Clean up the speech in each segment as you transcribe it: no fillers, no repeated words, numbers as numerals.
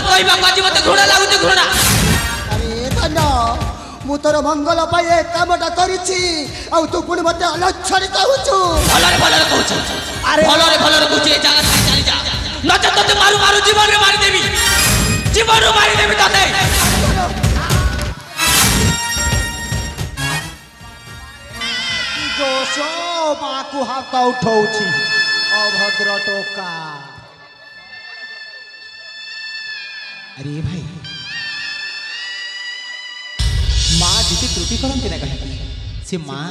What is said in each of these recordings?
कहबा बाजी मते घृणा लागुची घृणा। अरे धन मु तोर मंगल पाई ए कामटा करिछि आ तू पुणी मते अलक्षणी कहूछु। भलरे कहूछु अरे भलरे कहूछु ए जागा से चली जा नच तते मारू मारू जीवन रे मारी देबी तते। जोशो माँ को हाथ उठाउछि अभद्र टोका। अरे भाई माँ जिते त्रुटि करती ना कहीं से माँ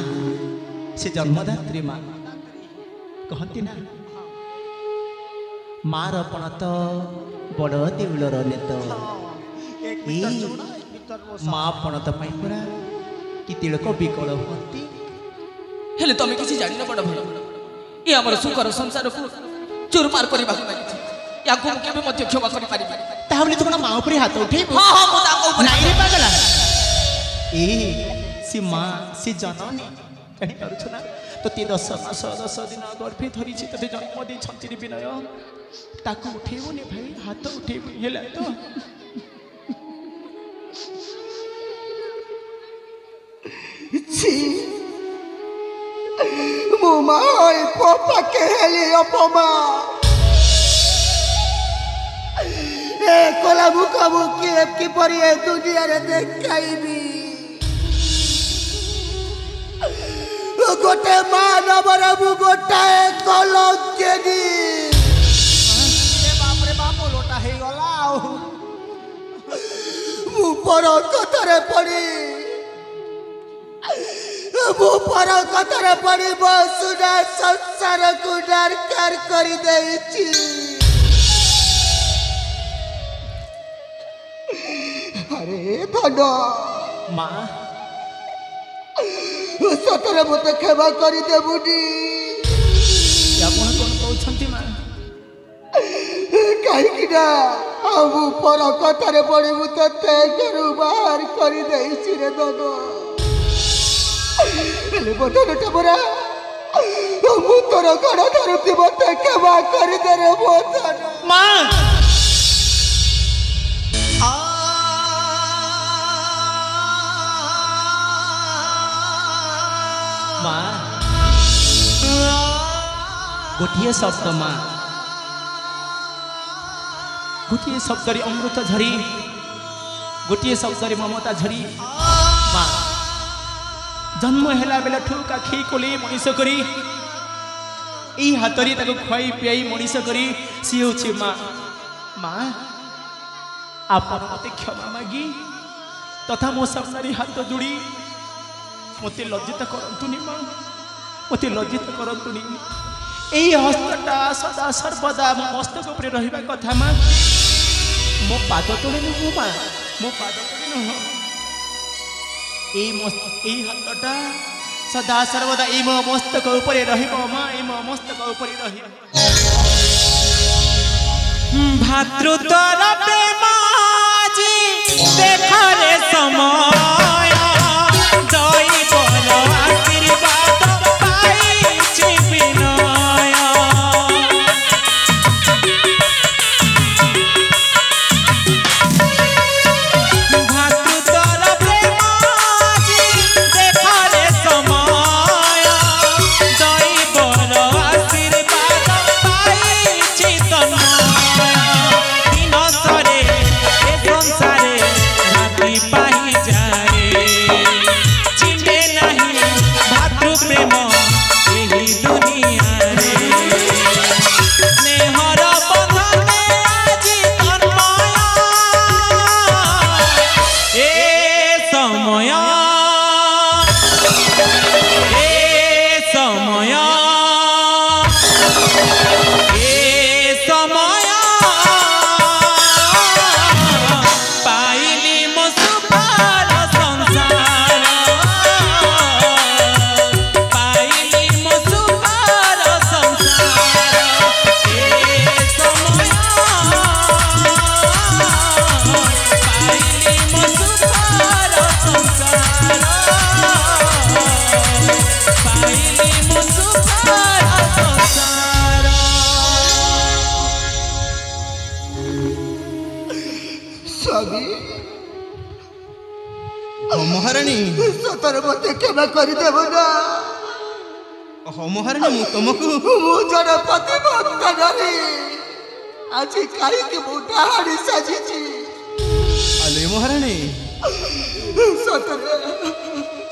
से जन्मदात्री माँ कहती ना माँ रपण तो बड़ देउलर नेत माँ पण तो पाई परा कि तिलक विकल होती हेले तमे किसी जानि न बड़ भाई ये हमर सुकर संसार को चूरमार करबा लागि या को केबे मध्य क्षमा करि पारिबा ताहले तो माँ ऊपर हाथ उठे हां हां मो ताको ऊपर नहीं रे पागला ए सी माँ सी जननी कहि करू ना तो 10 मास 10 दिन गर्भे धरी तते जन्म दे छंती विनय ताको उठेबोनी भाई हाथ उठेबो हेला तो छी मो माय पापा के हेली अपमा ए कोला मुखा मुखी की परी ए दुनिया रे देखाइबी गोटे मानवर मु गोटाए कलंकेनी। बाप रे बाप लोटा हे गला मु पर कथरे पड़ी मु पर कथरे पड़ी बसुना संसार को डारकार करी देछि। अरे धन माँ सतरे मते क्षमा करी देबुनी। आपण कोन कहउछंती माँ कहीं ना हम पर कथारे पड़ी मु ते घरू बाहर करी देछि रे धन हेले बदनटा मोरा मु तोर गण धरुती मते क्षमा करी दे रे बदन। माँ माँ गोटे शब्द माँ गोटे शब्द अमृत झरी गोटे शब्द ममता झरी माँ जन्म हेला बेला ठुका खी कोले मनीष करी ई हातरी ताको खुआई पियाई मनीष करी सी होछि माँ माँ आपण मते क्षमा मागी तथा मो सामने हाथ जोड़ी मते लज्जित करतुनी माँ मते लज्जित करतुनी एई हस्तटा सदा सर्वदा मो मस्तक उपरे रहिबा कथा माँ मो पाद तले नु माँ मो पाद तले नु एई हातटा सदा सर्वदा एई मो मस्तक उपरे रहिबो माँ एई मो मस्तक उपरे रहिबो। भातृत्वर प्रेमाजी देखरे समय संसारे राती पाई स्वामी महारानी सतर मत क्षमा करदेव ना महारानी मु तुमको मु जड़े पति भक्त नारी आज कहीं मुठाड़ी साजी अले महारानी सतरे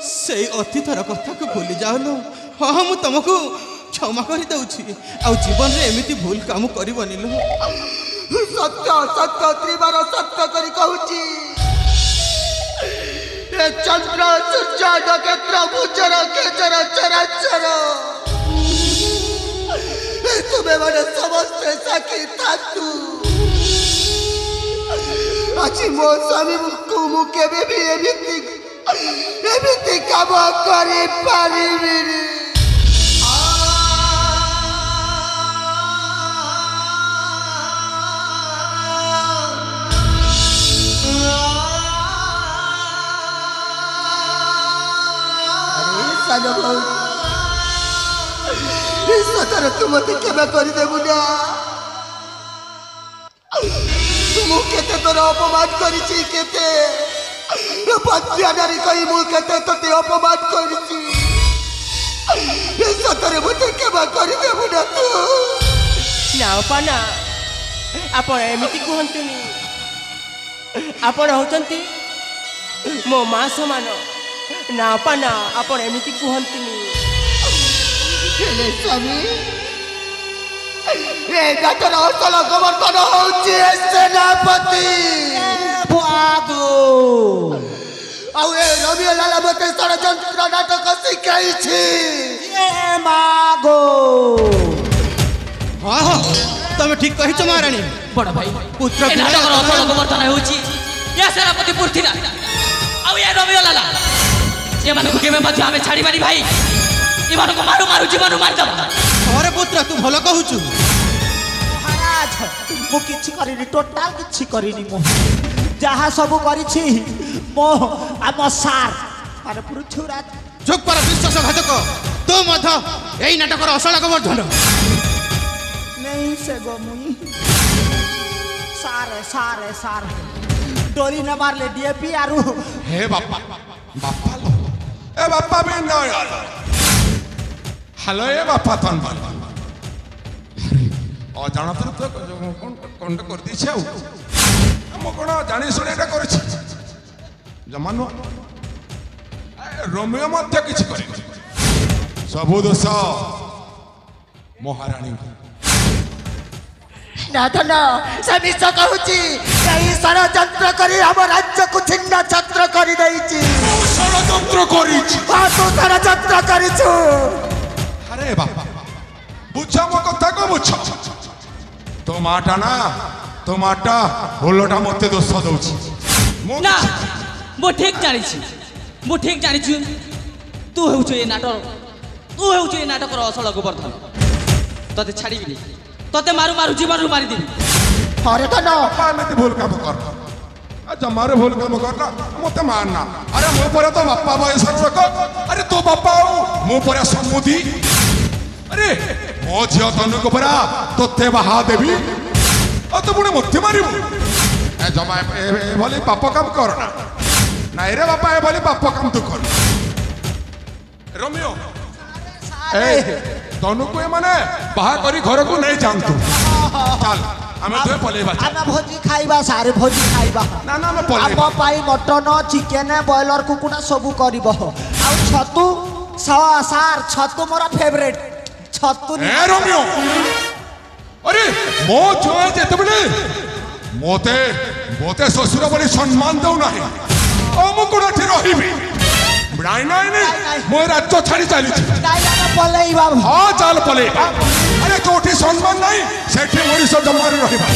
से अतीतर कथा को भूली जाओ हाँ मु तुमको क्षमा कर दउछि आ जीवन रे एमिति भूल काम करबनी लो सत्य सत्य त्रिबार सत्य करी कहूची ए चंद्र सूर्य नक्षत्र भूचर केचर चराचर तुम्हें मैंने समस्त साक्षी थातु आज मो स्वामी को मु केबे भी एमिति काम करी पारिबिनी सतर तुम मत क्षमा करदेबु ना मु केते तोर अपमान करिछि केते पत्या नारी कहि मु केते तोते अपमान करिछि सतर मत क्षमा करदेबु ना तू ना पाना आपण एमिति कहंतुनी आपण होचंती मो मां समान ना पाना आपण एमिति कहंतुनी हेले स्वामी ए गाटर असल गोवर्धन होची सेनापति भागो आउ ए रवि लाला मते षडयंत्र नाटक सिखाई छी ए मागो हाँ हाँ तुम ठीक कहिछ महारानी बड़ भाई पुत्र ए नाटकर अचल गोवर्धन होची या सेनापति पृथ्वीराज आउ या रवि लाला ये मानको केबे मध्य आमे छाड़ी मारी भाई ये मानको मारू मारू जीवन मार दब अरे पुत्र तू भलो कहूछु महाराज मु किछि करिनी टोटाल किछि करिनी मो जहा सब करिछि मो आम सार माने पृथ्वीराज चुप कर विश्वासघातक तू मध्य एई नाटकर असल गोवर्धन नहीं से गो मुई सारे डोरी न मार ले डीएपी आरु हे बापा बापा लो ए बापा भी ना यार हेलो ए बापा तन बन ओ जानत तो कोन कर दी छौ हम कोन जानि सुने एटा करछि जमानो रोमियो मध्य किछि करे सबु दोष महारानी नाथन समिष कहूची यही षडयंत्र करी हम राज्य को छिन्न छत्र करी दैछि षडयंत्र करिछि आ तू षडयंत्र करिछु अरे बापा बुझ मो कथा को बुझ तो माटा ना तो माटा भोलटा मते दोष दउछि ना मो ठीक जानि छु तू हेउछु ए नाटकर असल गोवर्धन तते छाड़ीबिनी तते मारू जीवन रू मारी देबी अरे तो ना बापा एमती भूल काम कर अच्छा मारे भूल काम करना मते मारना अरे मो पर तो बापा बयस लोक अरे तो बापा मो पर समुदी अरे मो झियो तनुक परा तोते बाहा देवी आ तो पुणे मते मारिबु ए जमा ए भली पाप काम करना ना रे बापा ए भली पाप काम तू कर रोमियो ए तनुक ए माने बाहा करी घर को नहीं जानतु चल हमें तो पलेबा आना भोजी खाइबा सारे भोजी खाइबा ना ना मैं पलेबा आम पाई मटन चिकेन बॉयलर कुकुड़ा सब करिब आ छतु सार छतु मोर फेवरेट छतु ए रोमियो अरे मो जोए जेते बले मोते मोते ससुर बली सम्मान दउ नाही ओ मु कोना ठी रहिबी ब्राई नाही मो राज्य छाड़ी चली छी डायना पलेई बाबू हां चल पले अरे कोठी सम्मान नाही सेठी मोरी सब जमारे रहिबा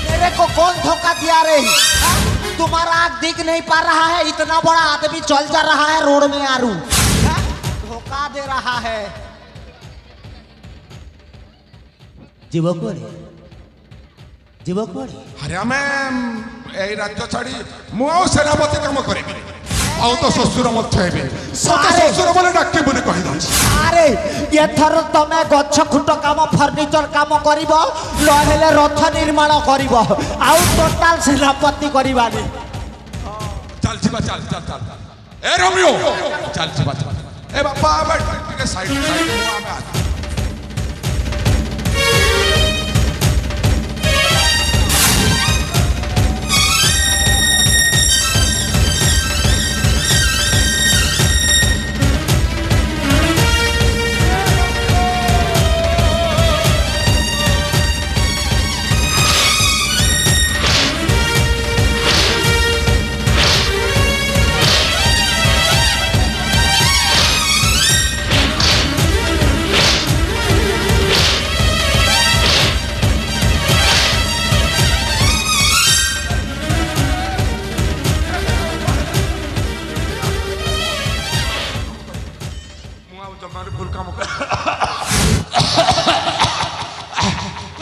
मेरे को कौन धोखा दिया रे तुम्हारा आँख दिख नहीं पा रहा है इतना बड़ा आदमी चल जा रहा है रोड में आरू धोखा दे रहा है जीवक अरे हमें ए राज्य छाड़ी मु सेनापति काम करेबी ଆଉ ତ ଶ୍ୱଶୁର ମଧ୍ୟ ହେବେ ଶ୍ୱଶୁର ବୋଲେ ଡାକି ବୋଲି କହିଦେଉଛି ଆରେ ଏଥର ତମେ ଗଛ ଖୁଟ କାମ ଫର୍ଣ୍ଣିଚର କାମ କରିବ ନହେଲେ ରଥ ନିର୍ମାଣ କରିବ ଆଉ ଟୋଟାଲ ସେନାପତି କରିବାନି ଚାଲ ଯିବା ଚାଲ ଚାଲ ଚାଲ ଏ ରୋମିଓ ଚାଲ ଯିବା ଚାଲ ଏ ବାପା ଟିକେ ସାଇଡ ସାଇଡ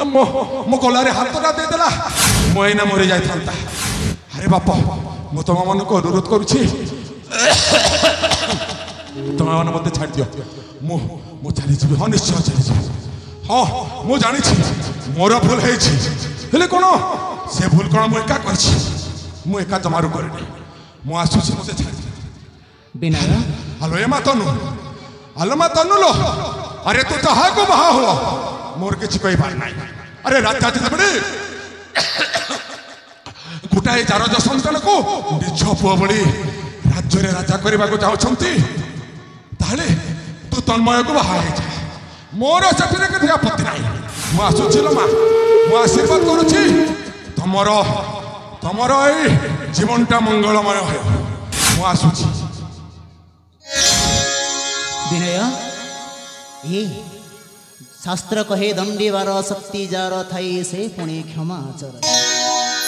ଆମେ ମୋ ଗଳାରେ ହାତଟା ଦେଇଦେଲା ମୁଁ ଏଇନା ମରି ଯାଇଥାନ୍ତା ଆରେ ବାପା ମୁଁ ତମମାନଙ୍କୁ ଅନୁରୋଧ କରୁଛି ତମେମାନେ ମୋତେ ଛାଡ଼ିଦିଅ ମୁଁ ଚାଲିଯିବି ହଁ ନିଶ୍ଚୟ ଚାଲିଯିବି ହଁ ମୁଁ ଜାଣିଛି ମୋର ଭୁଲ ହେଇଛି ହେଲେ କ'ଣ ସେ ଭୁଲ କ'ଣ ମୁଁ ଏକା କରିଛି ମୁଁ ଏକା ଜମାରୁ କରିନି ମୁଁ ଆସୁଛି ମୋତେ ଛାଡ଼ିଦିଅ ବିନୟ ଆଲୋ ଏ ମା ତନୁ ଆଲୋ ମା ତନୁ ଲୋ ଆରେ ତୁ ଯାହାକୁ ବାହା ହୁଅ ମୋର କିଛି କହିବାର ନାହିଁ अरे राजा जितेबले गोटाए चारज सन्तान को निज पुआ भली राज्य राजा करने को चाहते तू तन्मय को बाहा मोर से आपत्ति ना मुझे माँ मु आशीर्वाद करुच्ची तमर तमर जीवनटा मंगलमय हो मुझुची विनय ये शास्त्र कहे दंडीवार शक्ति जार थाई से पुणे क्षमा आचर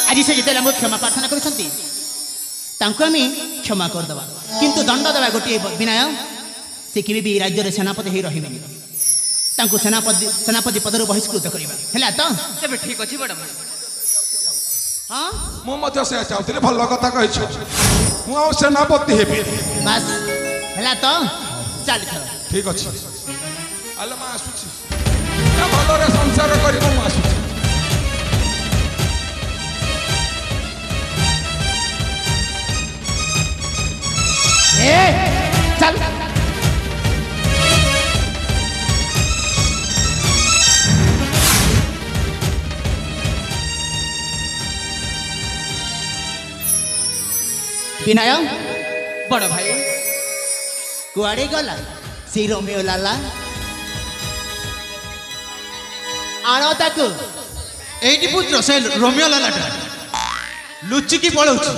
आज से जिते क्षमा प्रार्थना कर क्षमा करदे किंतु दंड देवा गोटे विनय से कि भी राज्य सेनापति हो रही सेनापति पदर बहिष्कृत करवा तो ठीक अच्छे बड़ हाँ मुझे चाहती भल कथा कही सेनापति हेबी बस है तो चल ठीक अच्छे आलो माँ आसुची भलरे संसार कर चल विनय बड़ भाई कुआड़े गला से रोमियो लाला आनो ताकू एटी पुत्र से रोमियो लालाटा लुचिकी पळौछि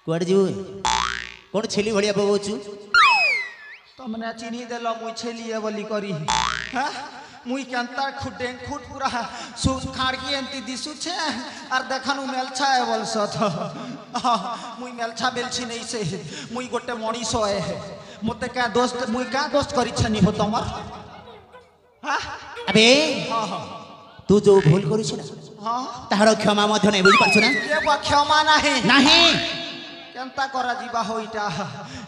कुआड़े जीव कौन छेली भड़िया बोबोचु तुमने चिन्ही देल मुई छेलिए बोली करी हाँ मुई केंता खुडे खुट पूरा सुख खाड़की एंती दिसु छे और देखनु मेलछा है बोल सत मुई मेलछा बेलछि नहीं से मुई गोटे मणिस है मते का दोस्त मुई का दोस्त करी छनी हो तमर हां अबे तू जो भूल करू छी ना हां ताहार क्षमा मध्य नै बुझि पाछु ना ये क्षमा नहीं नहीं केंता करा जीवा हो इटा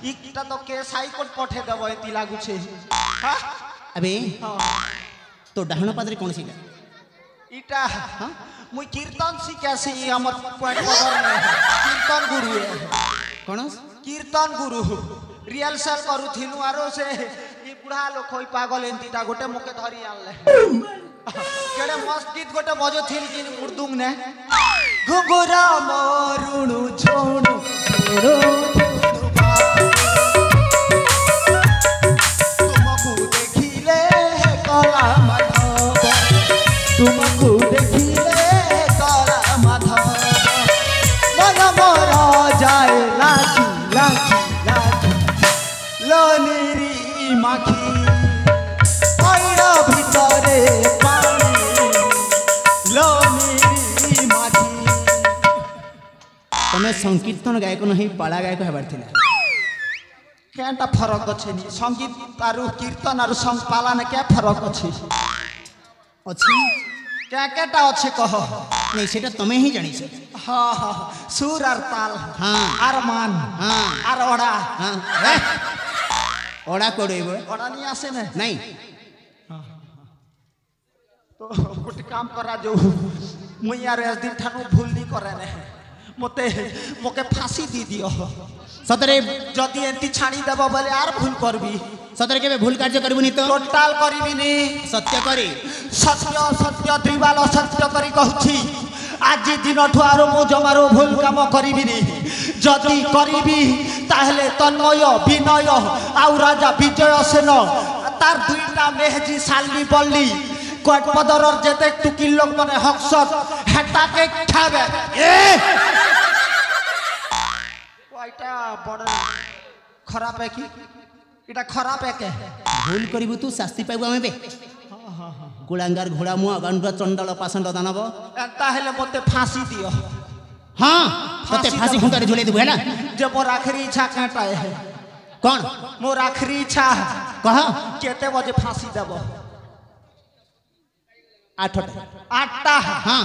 इटा तो के साइकोट पठे देबो एती लागु छे हां अबे तो डाहण पादरे कौन सी इटा हाँ मुई कीर्तन शिकासी हमर पॉइंट बदर में कीर्तन गुरु है कौन कीर्तन गुरु रिहर्सल करू थिनु आरो से ई बुढ़ा लोक होई पागल एंतीटा गोटे मुके धरी आनले केडे मस्त गीत गोटे बजो थिल कि मुर्दुंग ने घुघुरा मोरुणु छोणु छोणु तुमको देखिले कला तुमको देखिले कला माधव मन मोर जाए लागी लागी लागी लोनिरी माखी आईर भितरे पानी लोनिरी माखी तमे संकीर्तन गायक नहीं पाला गायक हेबार थिला केंटा फरक अछि संगीत आरु कीर्तन आरु संग पाला ने क्या फरक अछि अछि কেটা আছে কহ नहीं सेटा तमे ही जानी छे हाँ हाँ सुर और ताल हाँ। और मान हाँ। और ओड़ा हां ओड़ा कोड़ेबो ओड़ा नहीं आसे ने नहीं तो गोटे काम करा जो मुई यार एस दिन ठानु भूल नहीं करे ने मते मोके फांसी दी दियो सतरे जदि एंती छाड़ी देबो बोले यार भूल करबी सतरे के भूल कार्य करबुनी तो टोटल करबी नी सत्य करी सत्य सत्य त्रिबाल सत्य करी कहूची आज दिन ठुआरो मो जमारो भूल काम करिबी नी जदि करिबी ताहले तन्मय विनय आउ राजा विजय सेन तार दुईटा मेहजी सालनी बल्ली कोट पदरर जेते टुकी लोक माने हक्सत हेटा के खाबे ए कोइटा बड़ खराब है की इटा खराब है के भूल करिबु तू शास्ति पाइबु हमें बे कुलांगार घोड़ा मुआ गंड चंडल पासंड दानव एंता हेले मते फांसी दियो हां तते फांसी खुंटारे झुले देबु हैला जे मोर आखिरी इच्छा काटा है कौन मोर आखिरी इच्छा कह केते बजे फांसी देबो 8 आठटा हां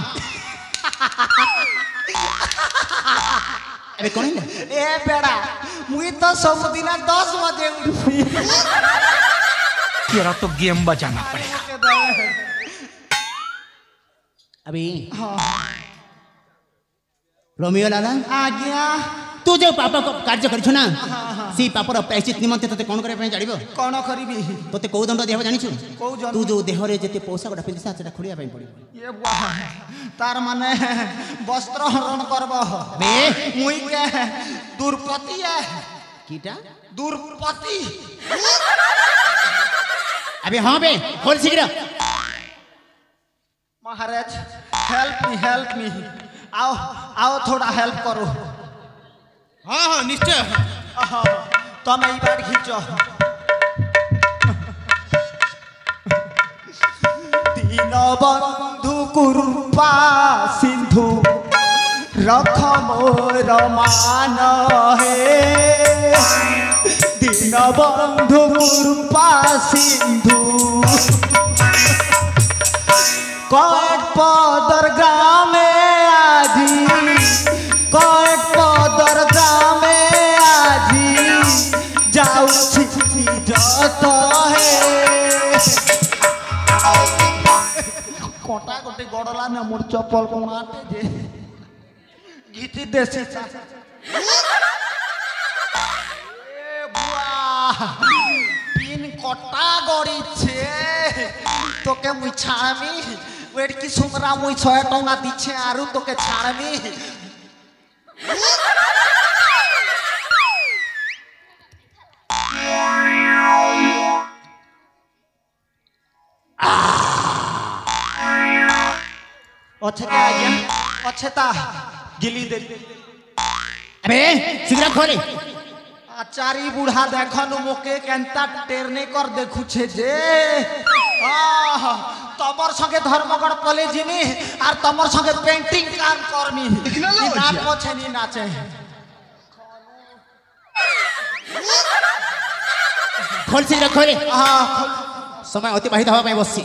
अबे कौन है ए बेड़ा मुई तो सब दिन 10 बजे उठी तेरा तो गेम बजाना पड़ेगा अभी रोमियो लाला आज्ञा तू जो पाप कार्य कर ना सी पापर प्रायश्चित निमंते तते कोन करे जानिबो कौन करिबी तते को दंड देहबो जानिछु को जन तू जो देह रे जते पोषक गोटा पिंसा सेटा खोलिया पई पड़िबो ये बुआ तार माने वस्त्र हरण करबो बे मुई के दुर्पति है कीटा दुर्पति अबे हां बे खोल शीघ्र महाराज हेल्प मी आओ आओ थोड़ा हेल्प करो हाँ हाँ निश्चय तुम ई बार खींचो दीन बंधु कृपा सिंधु रख मोर मान हे दीन बंधु कृपा सिंधु कट पदर ग्रामे आजी कट पदर ग्रामे आजी जाऊ जत है कोटा गोटे गड़ला ने मोर चप्पल को माटे जे घिटी देसी ए बुआ पिन कोटा गड़ी छे তোকে মুই ছাড়ামি ওয়েট কি সুমরা মুই 6 টাকা দিছে আরু তোকে ছাড়ামি অছে কে আজ্ঞা অছে তা গিলি দে अबे शीघ्र खोले आचारी बूढ़ा देखनु मोके केनता टेरने कर देखुछे जे तमर संगे धर्मगढ़ कॉलेज जिनी और तमर संगे पेंटिंग काम करनी नाच पछे नी नाचे खोल शीघ्र खोले हां समय अतिबाहित हवा ପାଇଁ बसছি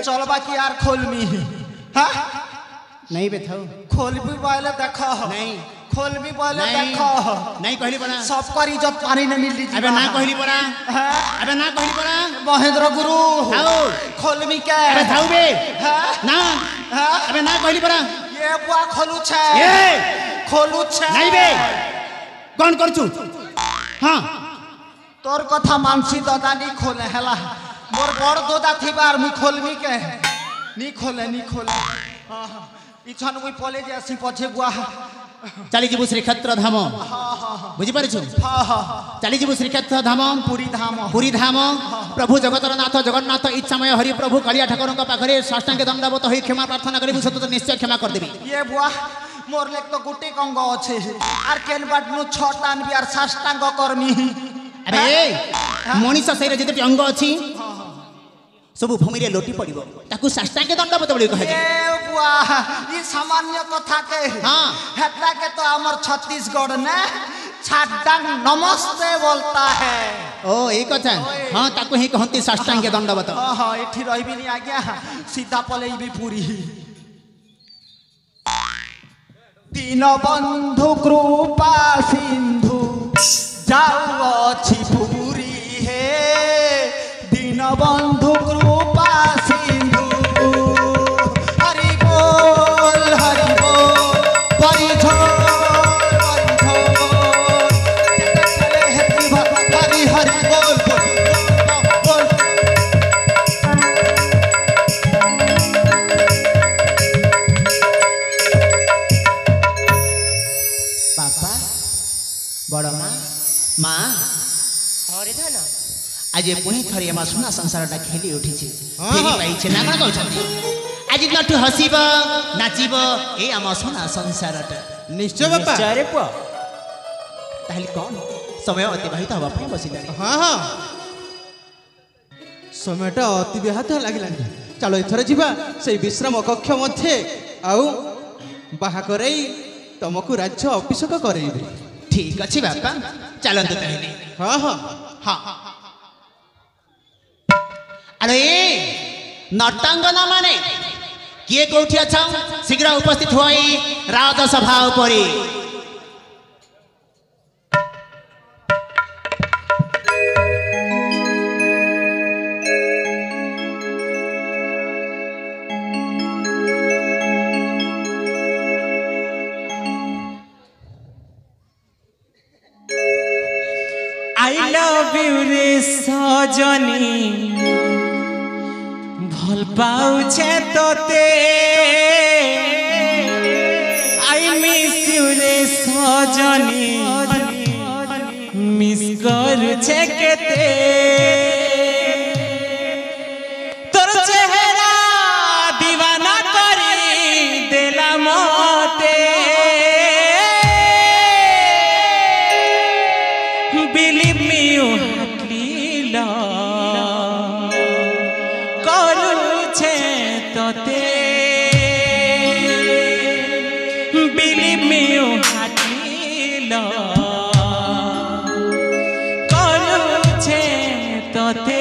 चलबा की यार खोलमी हाँ नहीं बेथाओ खोलबी बोले देखो नहीं खोलबी बोले देखो नहीं कहली पड़ा सब कर इज्जत पानी न मिल अबे ना कहली पड़ा अबे ना कहली पड़ा महेंद्र गुरु थाओ खोलमी के अबे थाओ बे ना हाँ अबे ना कहली पड़ा ये बुआ खोलू छे ए खोलू छे नहीं बे कौन करछु हां तोर कथा मानसी दादा नहीं खोले हला मोर बड़ दोदा थी बार मुई खोलमी के नी खोले इछन मुई पले जासी पछे बुआ चली जीवु श्रीक्षेत्र धाम बुझी पारिछु चली जीवु श्रीक्षेत्र धाम पुरी धाम प्रभु जगतर नाथ जगन्नाथ इच्छामय हरि प्रभु कालिया ठाकुर पाखे साष्टांग दंडवत हो क्षमा प्रार्थना करी तो निश्चय क्षमा कर देबी ये बुआ मोर लेक तो गुटे कंग अच्छे आर केन बाट नु छटान भी आर साष्टांग कर्मी अरे मनीष शरीर जेते अंग अछि सब भूमि रे लोटी पड़िबो ताकू साष्टांग दंडवत बोली कहे ए बुआ ई सामान्य कथा के हां हेतला के तो हमर छत्तीसगढ़ ने छाटांग नमस्ते बोलता है ओ ए कथा हां ताकू ही कहंती साष्टांग दंडवत हां एठी रहबी नि आज्ञा सीधा पलेबी पूरी तीन बंधु कृपा सिंधु जाऊ अछि पूरी हे दीन बंधु कृपा सिंधु हरि बोल बड़ी झोल चले हेती हरि हरि बोल बोल बापा बड़ माँ अरे धन आज पुणी थरी आम सुना संसारटा खेली उठी फेरी पाई ना कौन कहते आज नटु हसब नाचब ए आम सुना संसारटा निश्चय बापा चारे पुआ ताहले कौन समय अतिबाहित हवा पाई बसिला हाँ हाँ সময়টা অতিবাহিত লাগিলানি চলো এথর ଯିବା সেই বিশ্রাম কক্ষ মধ্যে আউ বাহা করাই তোমাকে রাজ্য অভিষেক করাইবে ठीक अच्छे बापा चलते कहले हाँ हाँ हाँ अरे नटांगना माने किए कोठी अच्छा शीघ्र उपस्थित होई राजसभा उपरी आई लव यू रे सजनी भल पाउछे तोते आई मिस यू रे सजनी मिस करुछे केते तोर चेहरा दीवाना करी देला मते Believe me, you hardly love. Karuche tote. Believe me, you hardly love. Karuche tote.